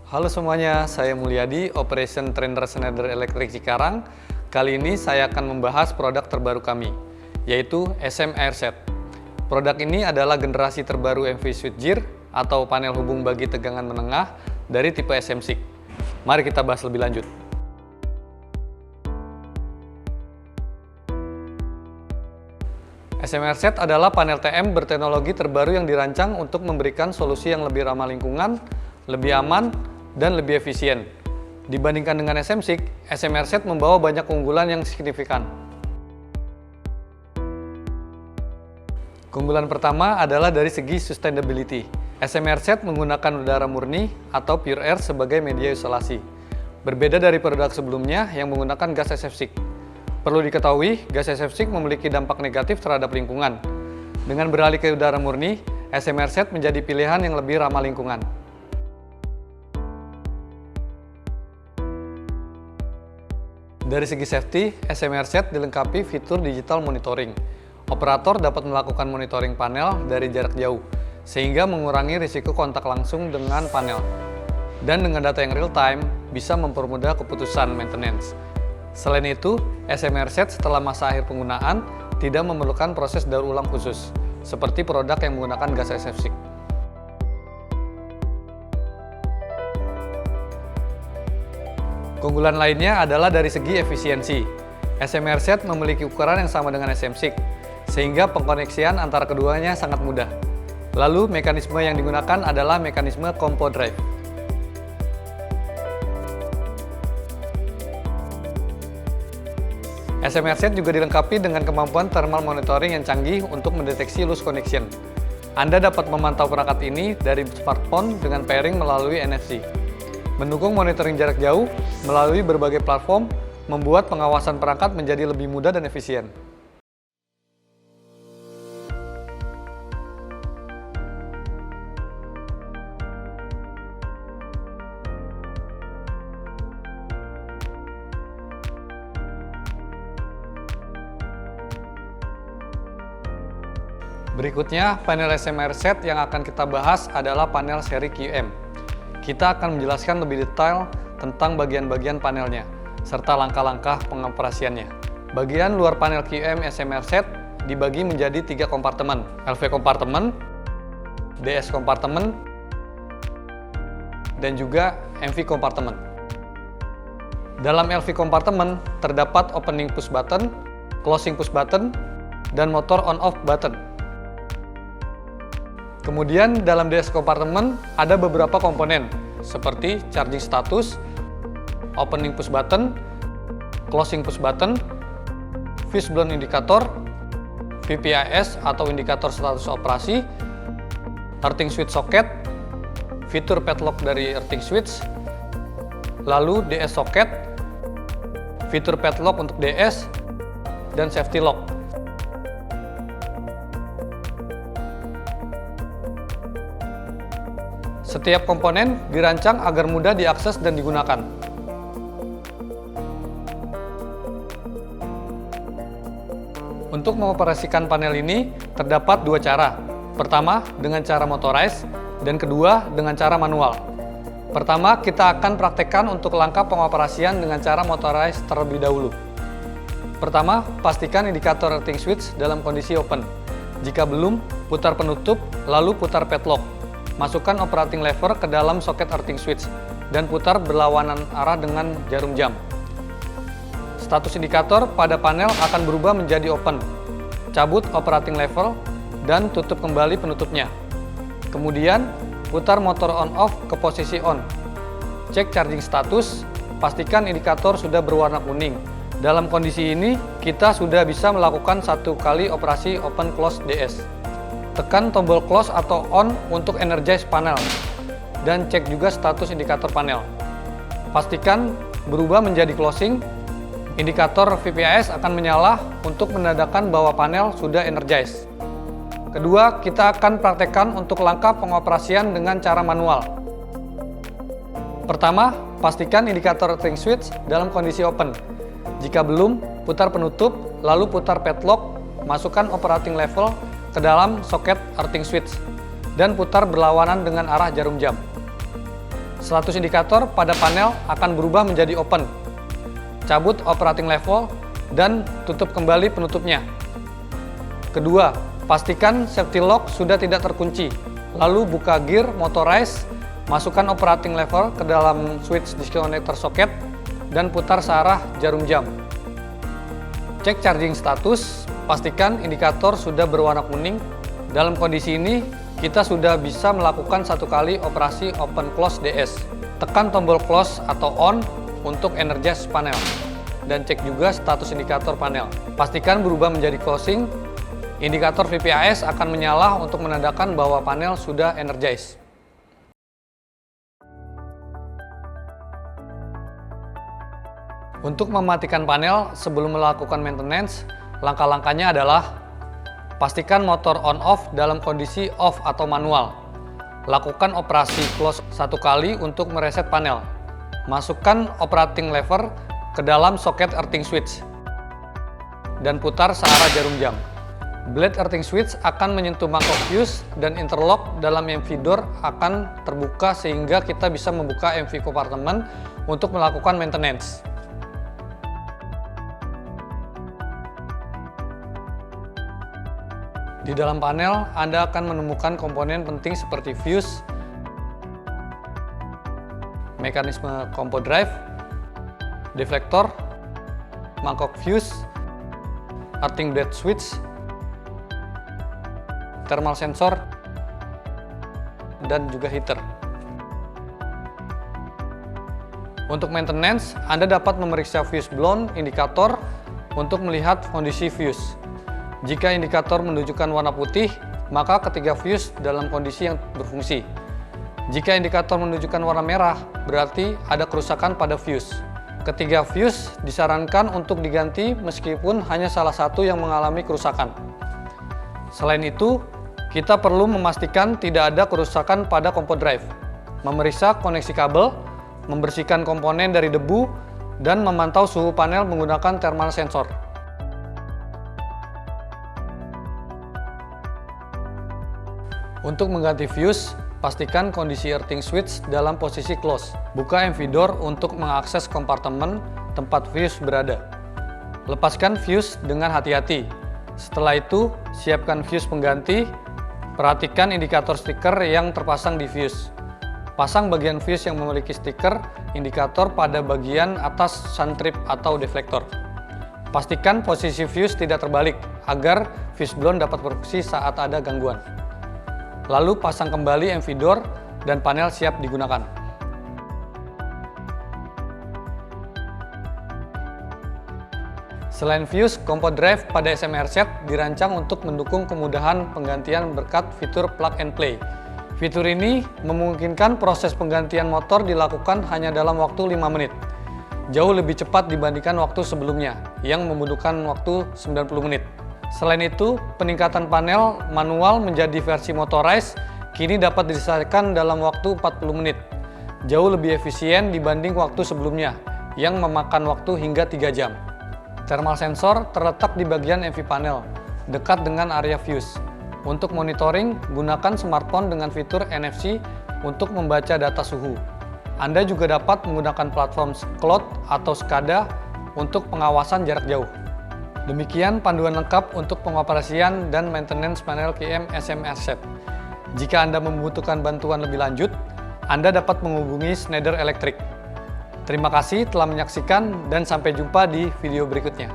Halo semuanya, saya Mulyadi, Operation Trainer Schneider Electric Cikarang. Kali ini saya akan membahas produk terbaru kami, yaitu SM Airset. Produk ini adalah generasi terbaru MV switchgear atau panel hubung bagi tegangan menengah dari tipe SM6. Mari kita bahas lebih lanjut. SM Airset adalah panel TM berteknologi terbaru yang dirancang untuk memberikan solusi yang lebih ramah lingkungan, lebih aman, dan lebih efisien. Dibandingkan dengan SM6, SM Airset membawa banyak keunggulan yang signifikan. Keunggulan pertama adalah dari segi sustainability. SM Airset menggunakan udara murni atau pure air sebagai media isolasi. Berbeda dari produk sebelumnya yang menggunakan gas SF6. Perlu diketahui, gas SF6 memiliki dampak negatif terhadap lingkungan. Dengan beralih ke udara murni, SM Airset menjadi pilihan yang lebih ramah lingkungan. Dari segi safety, SM Airset dilengkapi fitur digital monitoring. Operator dapat melakukan monitoring panel dari jarak jauh, sehingga mengurangi risiko kontak langsung dengan panel. Dan dengan data yang real time, bisa mempermudah keputusan maintenance. Selain itu, SM Airset setelah masa akhir penggunaan tidak memerlukan proses daur ulang khusus, seperti produk yang menggunakan gas SF6. Keunggulan lainnya adalah dari segi efisiensi. SM Airset memiliki ukuran yang sama dengan SM6, sehingga pengkoneksian antara keduanya sangat mudah. Lalu, mekanisme yang digunakan adalah mekanisme combo drive. SM Airset juga dilengkapi dengan kemampuan thermal monitoring yang canggih untuk mendeteksi loose connection. Anda dapat memantau perangkat ini dari smartphone dengan pairing melalui NFC. Mendukung monitoring jarak jauh melalui berbagai platform, membuat pengawasan perangkat menjadi lebih mudah dan efisien. Berikutnya, panel SM Airset yang akan kita bahas adalah panel seri QM. Kita akan menjelaskan lebih detail tentang bagian-bagian panelnya, serta langkah-langkah pengoperasiannya. Bagian luar panel QM SM Airset dibagi menjadi 3 kompartemen, LV kompartemen, DS kompartemen, dan juga MV kompartemen. Dalam LV kompartemen terdapat opening push button, closing push button, dan motor on-off button. Kemudian dalam DS kompartemen ada beberapa komponen seperti charging status, opening push button, closing push button, fuse blown indicator, VPIS atau indikator status operasi, earthing switch socket, fitur padlock dari earthing switch, lalu DS socket, fitur padlock untuk DS, dan safety lock. Setiap komponen dirancang agar mudah diakses dan digunakan. Untuk mengoperasikan panel ini, terdapat 2 cara. Pertama, dengan cara motorized, dan kedua, dengan cara manual. Pertama, kita akan praktekkan untuk langkah pengoperasian dengan cara motorized terlebih dahulu. Pertama, pastikan indikator earthing switch dalam kondisi open. Jika belum, putar penutup, lalu putar padlock. Masukkan operating lever ke dalam soket earthing switch dan putar berlawanan arah dengan jarum jam. Status indikator pada panel akan berubah menjadi open. Cabut operating lever dan tutup kembali penutupnya. Kemudian, putar motor on-off ke posisi on. Cek charging status, pastikan indikator sudah berwarna kuning. Dalam kondisi ini, kita sudah bisa melakukan 1 kali operasi open close DS. Tekan tombol close atau on untuk energize panel, dan cek juga status indikator panel. Pastikan berubah menjadi closing, indikator VPIS akan menyala untuk menandakan bahwa panel sudah energize. Kedua, kita akan praktekkan untuk langkah pengoperasian dengan cara manual. Pertama, pastikan indikator earthing switch dalam kondisi open. Jika belum, putar penutup, lalu putar padlock, masukkan operating level ke dalam soket earthing switch, dan putar berlawanan dengan arah jarum jam. Status indikator pada panel akan berubah menjadi open. Cabut operating level dan tutup kembali penutupnya. Kedua, pastikan safety lock sudah tidak terkunci. Lalu buka gear motorized, masukkan operating level ke dalam switch disconnector socket dan putar searah jarum jam. Cek charging status, pastikan indikator sudah berwarna kuning. Dalam kondisi ini, kita sudah bisa melakukan satu kali operasi open close DS. Tekan tombol close atau on untuk energize panel. Dan cek juga status indikator panel. Pastikan berubah menjadi closing. Indikator VPAS akan menyala untuk menandakan bahwa panel sudah energize. Untuk mematikan panel sebelum melakukan maintenance, langkah-langkahnya adalah pastikan motor on-off dalam kondisi off atau manual. Lakukan operasi close satu kali untuk mereset panel. Masukkan operating lever ke dalam soket earthing switch dan putar searah jarum jam. Blade earthing switch akan menyentuh mangkok fuse dan interlock dalam MV door akan terbuka sehingga kita bisa membuka MV compartment untuk melakukan maintenance. Di dalam panel, Anda akan menemukan komponen penting seperti fuse, mekanisme compo drive, deflektor, mangkok fuse, earthing blade switch, thermal sensor, dan juga heater. Untuk maintenance, Anda dapat memeriksa fuse blown indikator untuk melihat kondisi fuse. Jika indikator menunjukkan warna putih, maka ketiga fuse dalam kondisi yang berfungsi. Jika indikator menunjukkan warna merah, berarti ada kerusakan pada fuse. Ketiga fuse disarankan untuk diganti meskipun hanya salah satu yang mengalami kerusakan. Selain itu, kita perlu memastikan tidak ada kerusakan pada compo drive, memeriksa koneksi kabel, membersihkan komponen dari debu, dan memantau suhu panel menggunakan thermal sensor. Untuk mengganti fuse, pastikan kondisi earthing switch dalam posisi close. Buka MV door untuk mengakses kompartemen tempat fuse berada. Lepaskan fuse dengan hati-hati. Setelah itu, siapkan fuse pengganti. Perhatikan indikator stiker yang terpasang di fuse. Pasang bagian fuse yang memiliki stiker indikator pada bagian atas suntrip atau deflektor. Pastikan posisi fuse tidak terbalik agar fuse blown dapat berfungsi saat ada gangguan. Lalu pasang kembali MV door dan panel siap digunakan. Selain fuse, compo drive pada SMR set dirancang untuk mendukung kemudahan penggantian berkat fitur plug and play. Fitur ini memungkinkan proses penggantian motor dilakukan hanya dalam waktu 5 menit. Jauh lebih cepat dibandingkan waktu sebelumnya, yang membutuhkan waktu 90 menit. Selain itu, peningkatan panel manual menjadi versi motorized kini dapat diselesaikan dalam waktu 40 menit. Jauh lebih efisien dibanding waktu sebelumnya, yang memakan waktu hingga 3 jam. Thermal sensor terletak di bagian MV panel, dekat dengan area fuse. Untuk monitoring, gunakan smartphone dengan fitur NFC untuk membaca data suhu. Anda juga dapat menggunakan platform cloud atau SCADA untuk pengawasan jarak jauh. Demikian panduan lengkap untuk pengoperasian dan maintenance panel KM SMR set. Jika Anda membutuhkan bantuan lebih lanjut, Anda dapat menghubungi Schneider Electric. Terima kasih telah menyaksikan dan sampai jumpa di video berikutnya.